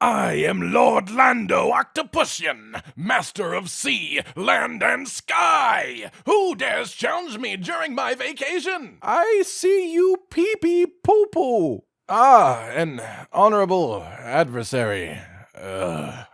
I am Lord Lando Octopusian, master of sea, land, and sky. Who dares challenge me during my vacation? I see you pee-pee poo-poo. Ah, an honorable adversary.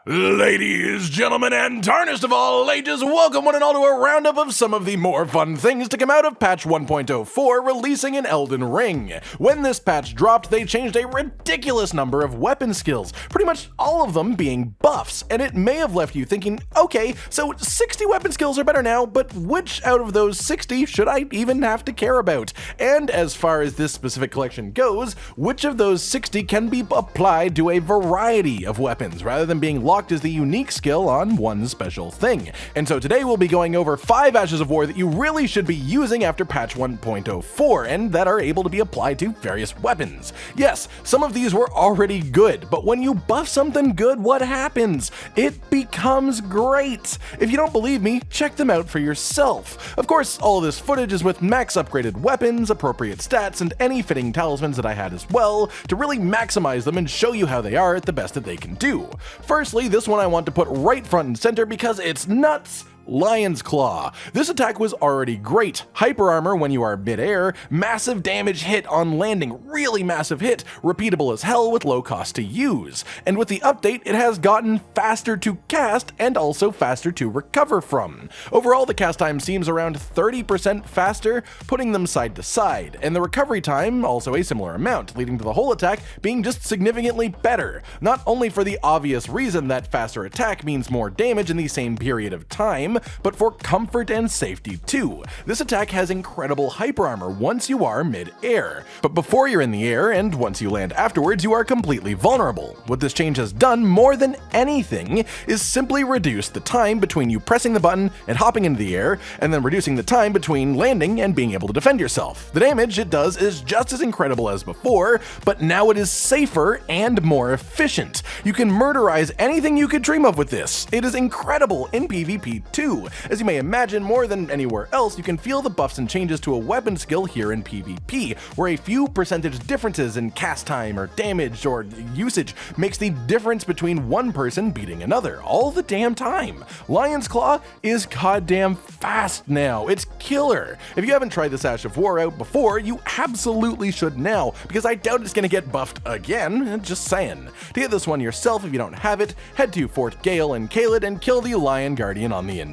Ladies, gentlemen, and tarnished of all ages, welcome one and all to a roundup of some of the more fun things to come out of patch 1.04 releasing in Elden Ring. When this patch dropped, they changed a ridiculous number of weapon skills, pretty much all of them being buffs, and it may have left you thinking, okay, so 60 weapon skills are better now, but which out of those 60 should I even have to care about? And as far as this specific collection goes, which of those 60 can be applied to a variety of weapons, rather than being locked as the unique skill on one special thing. And so today we'll be going over 5 Ashes of War that you really should be using after patch 1.04 and that are able to be applied to various weapons. Yes, some of these were already good, but when you buff something good, what happens? It becomes great. If you don't believe me, check them out for yourself. Of course, all of this footage is with max upgraded weapons, appropriate stats, and any fitting talismans that I had as well to really maximize them and show you how they are at the best that they can do. Firstly, this one I want to put right front and center because it's nuts. Lion's Claw. This attack was already great. Hyper armor when you are mid-air, massive damage hit on landing, really massive hit, repeatable as hell with low cost to use. And with the update, it has gotten faster to cast and also faster to recover from. Overall, the cast time seems around 30% faster, putting them side to side, and the recovery time also a similar amount, leading to the whole attack being just significantly better. Not only for the obvious reason that faster attack means more damage in the same period of time, but for comfort and safety too. This attack has incredible hyper armor once you are mid-air, but before you're in the air and once you land afterwards, you are completely vulnerable. What this change has done more than anything is simply reduce the time between you pressing the button and hopping into the air, and then reducing the time between landing and being able to defend yourself. The damage it does is just as incredible as before, but now it is safer and more efficient. You can murderize anything you could dream of with this. It is incredible in PvP too. As you may imagine, more than anywhere else, you can feel the buffs and changes to a weapon skill here in PvP, where a few percentage differences in cast time or damage or usage makes the difference between one person beating another all the damn time. Lion's Claw is goddamn fast now. It's killer. If you haven't tried this Ash of War out before, you absolutely should now, because I doubt it's gonna get buffed again, just saying. To get this one yourself if you don't have it, head to Fort Gale and Caelid and kill the Lion Guardian on the inside.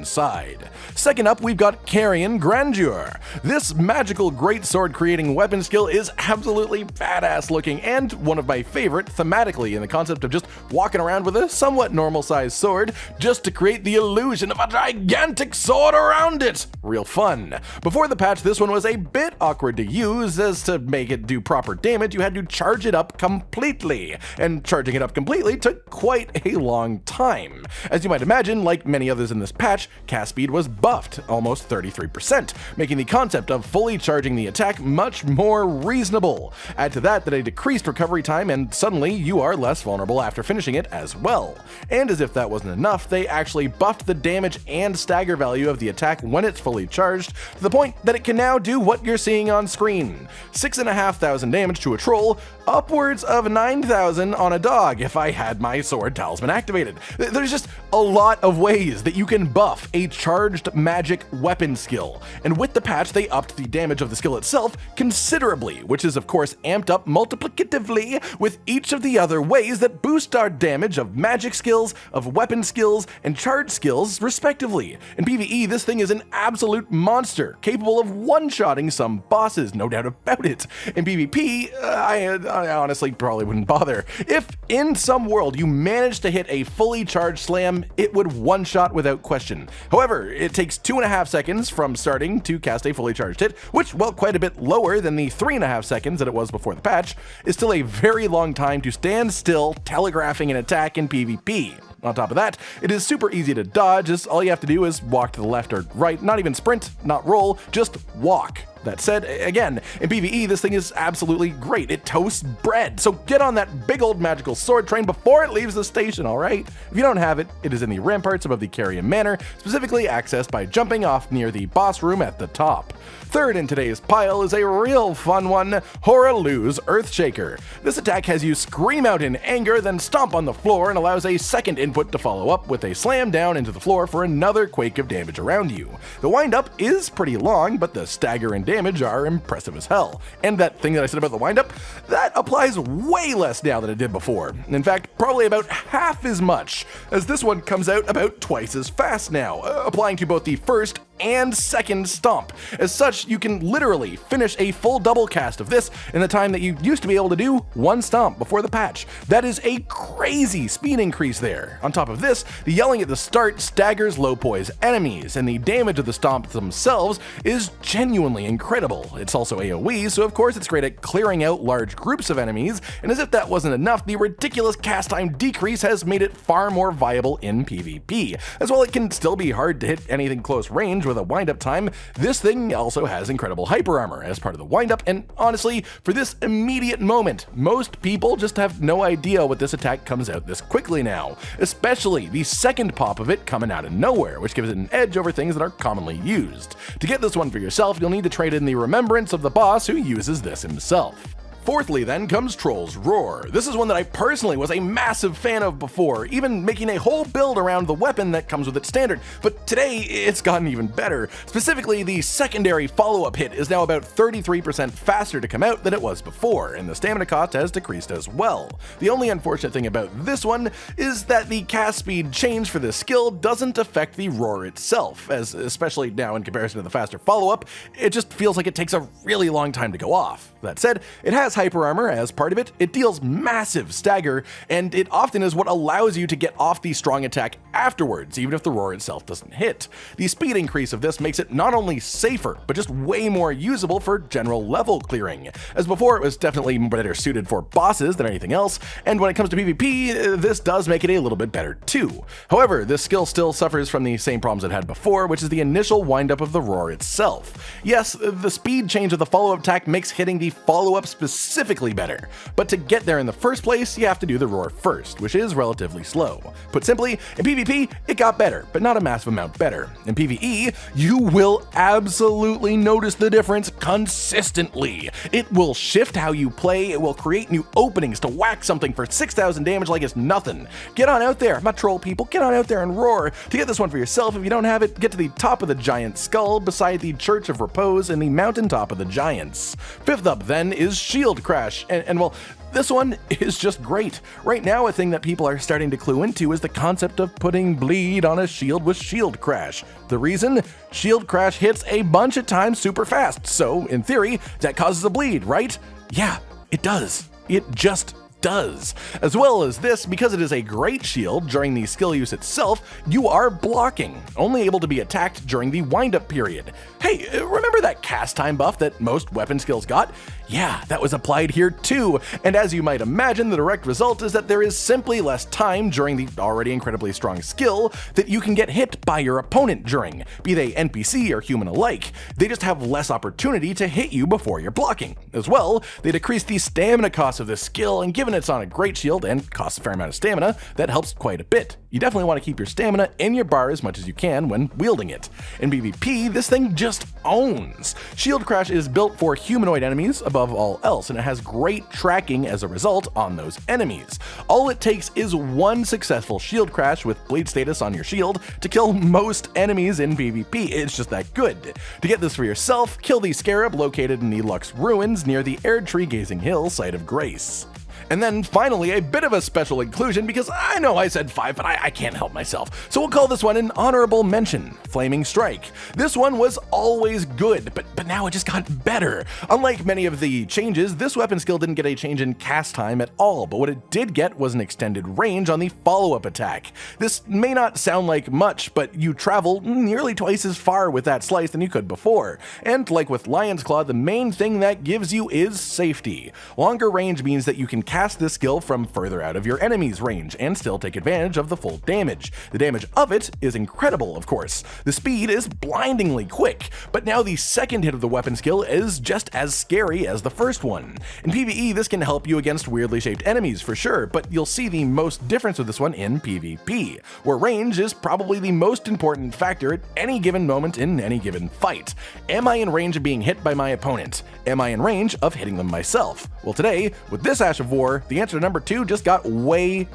Second up, we've got Kyrian Grandeur. This magical greatsword creating weapon skill is absolutely badass looking and one of my favorite thematically in the concept of just walking around with a somewhat normal sized sword just to create the illusion of a gigantic sword around it. Real fun. Before the patch, this one was a bit awkward to use, as to make it do proper damage, you had to charge it up completely, and charging it up completely took quite a long time. As you might imagine, like many others in this patch, cast speed was buffed, almost 33%, making the concept of fully charging the attack much more reasonable. Add to that a decreased recovery time, and suddenly you are less vulnerable after finishing it as well. And as if that wasn't enough, they actually buffed the damage and stagger value of the attack when it's fully charged, to the point that it can now do what you're seeing on screen. 6,500 damage to a troll, upwards of 9,000 on a dog if I had my sword talisman activated. There's just a lot of ways that you can buff a charged magic weapon skill, and with the patch they upped the damage of the skill itself considerably, which is of course amped up multiplicatively with each of the other ways that boost our damage of magic skills, of weapon skills, and charge skills respectively. In PvE, this thing is an absolute monster, capable of one-shotting some bosses, no doubt about it. In PvP, I honestly probably wouldn't bother. If in some world you managed to hit a fully charged slam, it would one-shot without question. However, it takes 2.5 seconds from starting to cast a fully charged hit, which, while quite a bit lower than the 3.5 seconds that it was before the patch, is still a very long time to stand still, telegraphing an attack in PvP. On top of that, it is super easy to dodge, as all you have to do is walk to the left or right, not even sprint, not roll, just walk. That said, again, in PvE, this thing is absolutely great. It toasts bread, so get on that big old magical sword train before it leaves the station, alright? If you don't have it, it is in the ramparts above the Carian Manor, specifically accessed by jumping off near the boss room at the top. Third in today's pile is a real fun one, Hoarah Loux Earthshaker. This attack has you scream out in anger, then stomp on the floor, and allows a second input to follow up with a slam down into the floor for another quake of damage around you. The wind-up is pretty long, but the stagger and damage are impressive as hell. And that thing that I said about the wind-up, that applies way less now than it did before. In fact, probably about half as much, as this one comes out about twice as fast now, applying to both the first and second stomp. As such, you can literally finish a full double cast of this in the time that you used to be able to do one stomp before the patch. That is a crazy speed increase there. On top of this, the yelling at the start staggers low poise enemies, and the damage of the stomps themselves is genuinely incredible. It's also AoE, so of course it's great at clearing out large groups of enemies, and as if that wasn't enough, the ridiculous cast time decrease has made it far more viable in PvP. As well, it can still be hard to hit anything close range with a wind-up time, this thing also has incredible hyper armor as part of the wind-up, and honestly, for this immediate moment, most people just have no idea what this attack comes out this quickly now, especially the second pop of it coming out of nowhere, which gives it an edge over things that are commonly used. To get this one for yourself, you'll need to trade in the remembrance of the boss who uses this himself. Fourthly then comes Troll's Roar. This is one that I personally was a massive fan of before, even making a whole build around the weapon that comes with it standard, but today it's gotten even better. Specifically, the secondary follow-up hit is now about 33% faster to come out than it was before, and the stamina cost has decreased as well. The only unfortunate thing about this one is that the cast speed change for this skill doesn't affect the roar itself, as especially now in comparison to the faster follow-up, it just feels like it takes a really long time to go off. That said, it has hyper armor as part of it, it deals massive stagger, and it often is what allows you to get off the strong attack afterwards, even if the roar itself doesn't hit. The speed increase of this makes it not only safer, but just way more usable for general level clearing. As before, it was definitely better suited for bosses than anything else, and when it comes to PvP, this does make it a little bit better too. However, this skill still suffers from the same problems it had before, which is the initial windup of the roar itself. Yes, the speed change of the follow-up attack makes hitting the follow-up specifically better, but to get there in the first place, you have to do the roar first, which is relatively slow. Put simply, in PvP, it got better, but not a massive amount better. In PvE, you will absolutely notice the difference consistently. It will shift how you play, it will create new openings to whack something for 6,000 damage like it's nothing. Get on out there, my troll people, get on out there and roar. To get this one for yourself, if you don't have it, get to the top of the giant skull beside the Church of Repose and the mountaintop of the giants. Fifth up then is Shield Crash, and well, this one is just great. Right now, a thing that people are starting to clue into is the concept of putting bleed on a shield with Shield Crash. The reason? Shield Crash hits a bunch of times super fast, so in theory, that causes a bleed, right? Yeah, it does. It just does. As well as this, because it is a great shield during the skill use itself, you are blocking, only able to be attacked during the wind-up period. Hey, remember that cast time buff that most weapon skills got? Yeah, that was applied here too, and as you might imagine, the direct result is that there is simply less time during the already incredibly strong skill that you can get hit by your opponent during, be they NPC or human alike. They just have less opportunity to hit you before you're blocking. As well, they decrease the stamina cost of this skill, and given it's on a great shield and costs a fair amount of stamina, that helps quite a bit. You definitely want to keep your stamina in your bar as much as you can when wielding it. In PvP, this thing just owns. Shield Crash is built for humanoid enemies above all else, and it has great tracking as a result on those enemies. All it takes is one successful Shield Crash with bleed status on your shield to kill most enemies in PvP. It's just that good. To get this for yourself, kill the Scarab located in the Loux ruins near the Erdtree Gazing Hill site of Grace. And then finally, a bit of a special inclusion, because I know I said 5, but I can't help myself. So we'll call this one an honorable mention, Flaming Strike. This one was always good, but now it just got better. Unlike many of the changes, this weapon skill didn't get a change in cast time at all, but what it did get was an extended range on the follow-up attack. This may not sound like much, but you travel nearly twice as far with that slice than you could before. And like with Lion's Claw, the main thing that gives you is safety. Longer range means that you can cast this skill from further out of your enemy's range and still take advantage of the full damage. The damage of it is incredible, of course. The speed is blindingly quick, but now the second hit of the weapon skill is just as scary as the first one. In PvE, this can help you against weirdly shaped enemies for sure, but you'll see the most difference with this one in PvP, where range is probably the most important factor at any given moment in any given fight. Am I in range of being hit by my opponent? Am I in range of hitting them myself? Well, today, with this Ash of War, the answer to number 2 just got way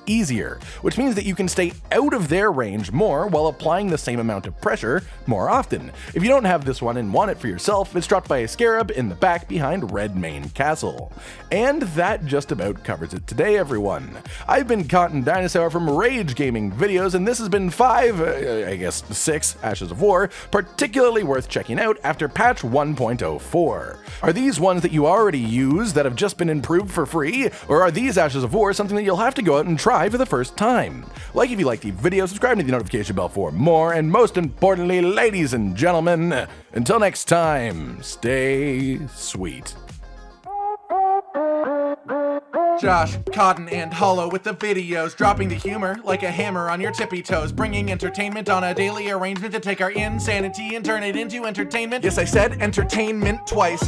easier, which means that you can stay out of their range more while applying the same amount of pressure more often. If you don't have this one and want it for yourself, it's dropped by a scarab in the back behind Redmane Castle. And that just about covers it today, everyone. I've been Cotton Dinosaur from RageGamingVideos, and this has been 6 Ashes of War, particularly worth checking out after patch 1.04. Are these ones that you already use that have just been improved for free, or are these Ashes of War something that you'll have to go out and try for the first time? Like if you like the video, subscribe to the notification bell for more, and most importantly, ladies and gentlemen, until next time, stay sweet. Josh, Cotton, and Hollow with the videos, dropping the humor like a hammer on your tippy toes, bringing entertainment on a daily arrangement to take our insanity and turn it into entertainment. Yes, I said entertainment twice,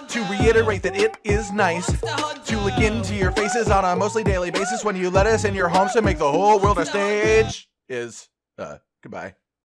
to reiterate that it is nice to look into your faces on a mostly daily basis when you let us in your homes to make the whole world a stage. Goodbye.